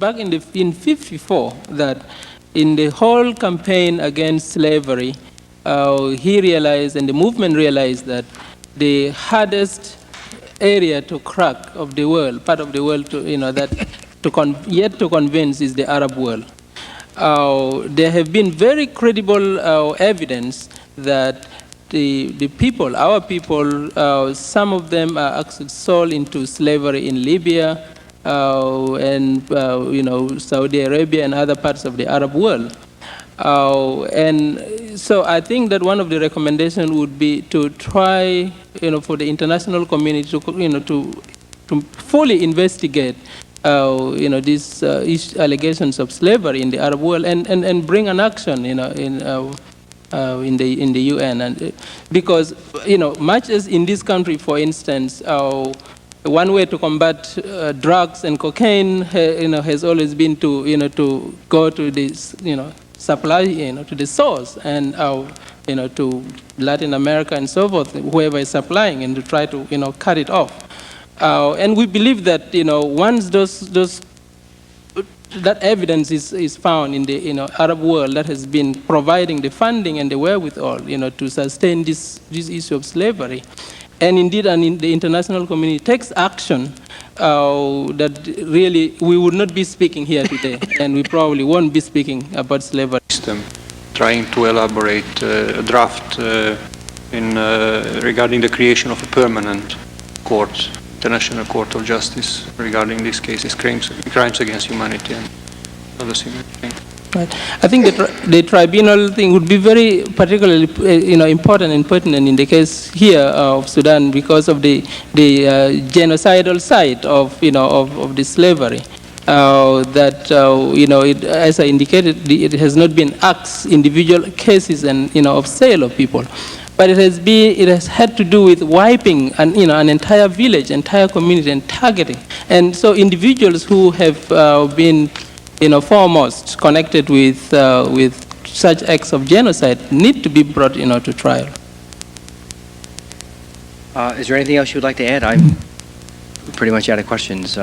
back in 1954 that in the whole campaign against slavery, he realized, and the movement realized, that the hardest area to crack of the world, part of the world, yet to convince is the Arab world. There have been very credible evidence that the people, our people, some of them are actually sold into slavery in Libya and Saudi Arabia and other parts of the Arab world. And so I think that one of the recommendations would be to try, for the international community to fully investigate, these allegations of slavery in the Arab world and bring an action, in the UN, and because much as in this country, for instance, one way to combat drugs and cocaine, has always been to to go to this supply, to the source, and to Latin America and so forth, whoever is supplying, and to try to cut it off. And we believe that once that evidence is found in the Arab world that has been providing the funding and the wherewithal to sustain this issue of slavery, and indeed the international community takes action, that really we would not be speaking here today, and we probably won't be speaking about slavery. Trying to elaborate a draft regarding the creation of a permanent court, International Court of Justice, regarding these cases, crimes against humanity and other similar things. Right. I think the tribunal thing would be very particularly important and pertinent in the case here of Sudan because of the genocidal side of the slavery. As I indicated, it has not been acts, individual cases, and of sale of people, but it has had to do with wiping an entire village, entire community, and targeting. And so individuals who have been foremost connected with such acts of genocide need to be brought to trial. Is there anything else you would like to add? I'm pretty much out of questions.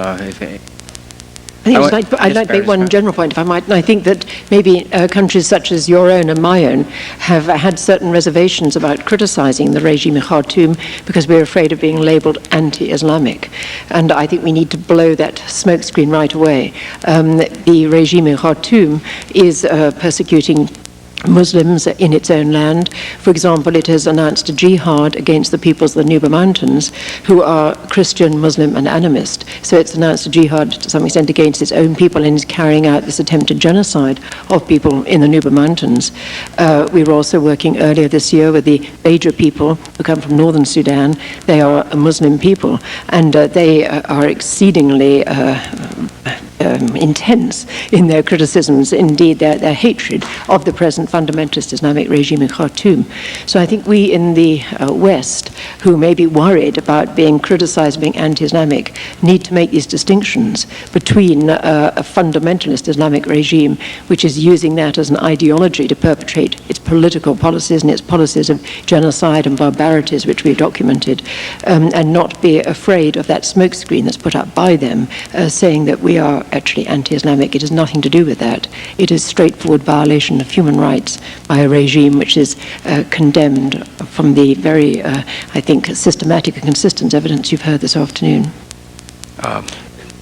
I'd like to make one general point, if I might. And I think that maybe countries such as your own and my own have had certain reservations about criticizing the regime in Khartoum because we're afraid of being labeled anti-Islamic. And I think we need to blow that smokescreen right away. The regime in Khartoum is persecuting Muslims in its own land. For example, it has announced a jihad against the peoples of the Nuba Mountains, who are Christian, Muslim, and animist. So it's announced a jihad to some extent against its own people and is carrying out this attempted genocide of people in the Nuba Mountains. We were also working earlier this year with the Badger people who come from northern Sudan. They are a Muslim people, and they are exceedingly intense in their criticisms, indeed their hatred of the present fundamentalist Islamic regime in Khartoum. So I think we in the West, who may be worried about being criticized, being anti-Islamic, need to make these distinctions between a fundamentalist Islamic regime, which is using that as an ideology to perpetrate its political policies and its policies of genocide and barbarities, which we've documented, and not be afraid of that smokescreen that's put up by them, saying that we are actually anti-Islamic. It has nothing to do with that. It is straightforward violation of human rights by a regime which is condemned from the very, I think, systematic and consistent evidence you've heard this afternoon.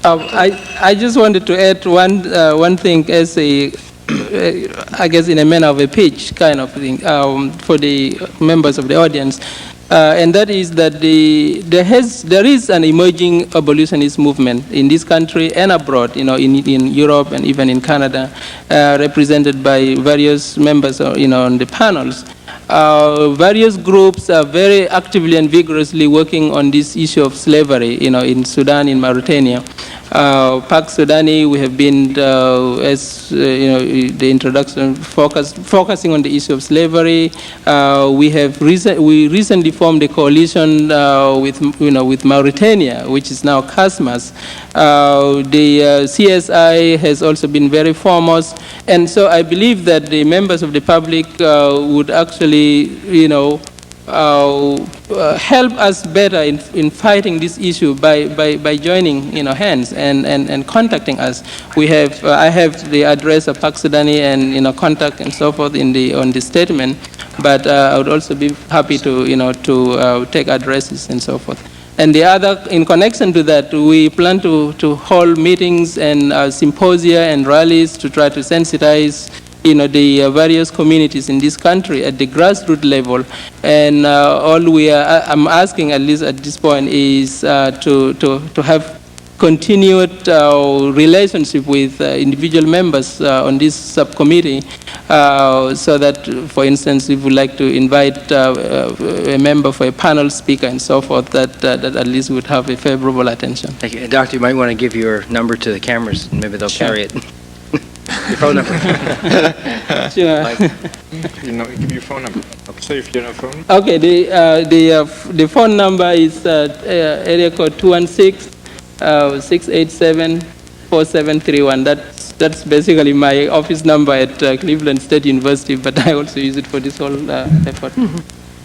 I just wanted to add one thing as a, I guess in a manner of a pitch kind of thing for the members of the audience. And that is that there is an emerging abolitionist movement in this country and abroad, in Europe and even in Canada, represented by various members, on the panels. Various groups are very actively and vigorously working on this issue of slavery, in Sudan, in Mauritania. Pak Sudani, we have been, as the introduction, focusing on the issue of slavery. We recently formed a coalition with Mauritania, which is now CASMAS. The CSI has also been very foremost, and so I believe that the members of the public would actually, help us better in fighting this issue by joining hands and contacting us. We have I have the address of Pak Sudani and contact and so forth on the statement, but I would also be happy to take addresses and so forth. And the other, in connection to that, we plan to hold meetings and symposia and rallies to try to sensitize the various communities in this country at the grassroots level. And I'm asking, at least at this point, is to have continued relationship with individual members on this subcommittee, so that, for instance, if we like to invite a member for a panel speaker and so forth, that at least would have a favorable attention. Thank you. Doctor, you might want to give your number to the cameras, and maybe they'll carry it. Your phone number. Sure. Give your phone number. Okay. So if you have a phone. Okay, the phone number is area code 216-687-4731. That's basically my office number at Cleveland State University, but I also use it for this whole effort.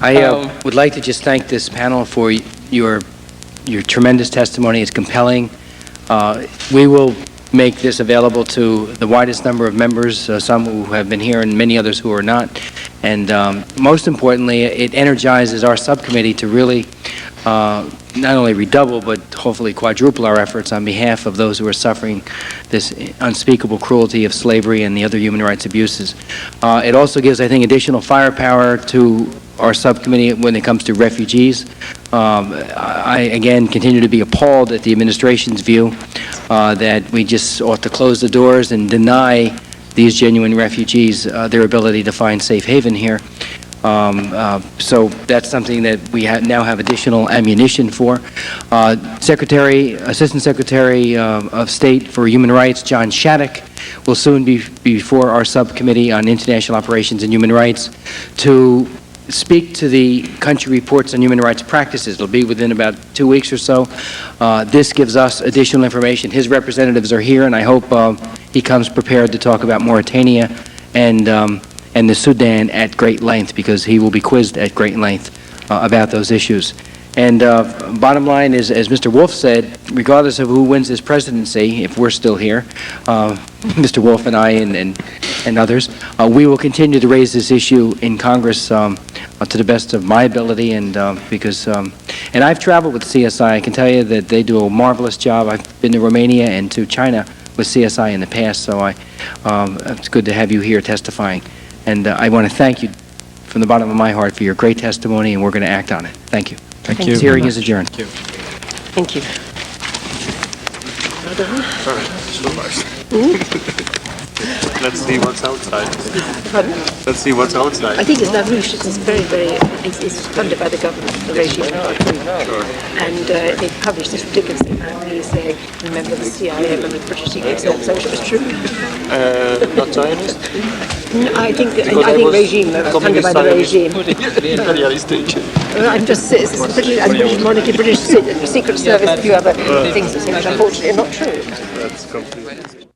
I would like to just thank this panel for your tremendous testimony. It's compelling. We will make this available to the widest number of members, some who have been here and many others who are not. And most importantly, it energizes our subcommittee to really not only redouble, but hopefully quadruple our efforts on behalf of those who are suffering this unspeakable cruelty of slavery and the other human rights abuses. It also gives, I think, additional firepower to our subcommittee when it comes to refugees. I, again, continue to be appalled at the administration's view that we just ought to close the doors and deny these genuine refugees their ability to find safe haven here. So that's something that we now have additional ammunition for. Assistant Secretary of State for Human Rights, John Shattuck, will soon be before our subcommittee on international operations and human rights to speak to the country reports on human rights practices. It'll be within about 2 weeks or so. This gives us additional information. His representatives are here, and I hope he comes prepared to talk about Mauritania and the Sudan at great length, because he will be quizzed at great length about those issues. And bottom line is, as Mr. Wolf said, regardless of who wins this presidency, if we're still here, Mr. Wolf and I and others, we will continue to raise this issue in Congress to the best of my ability, and and I've traveled with CSI. I can tell you that they do a marvelous job. I've been to Romania and to China with CSI in the past, so it's good to have you here testifying. And I want to thank you from the bottom of my heart for your great testimony, and we're going to act on it. Thank you. Thank you. This hearing is adjourned. Thank you. Thank you. Let's see what's outside. Pardon? Let's see what's outside. I think it's LaRouche. It's it's funded by the government, the regime. Sure. And they published this ridiculous thing. He's a member of the CIA, member of the British Secret Service. So it was true. Not Zionist? No, I think regime, funded by the regime. Imperialistic. I'm just, it's British, British monarchy, British Secret Service, a few other things which unfortunately are not true. That's completely.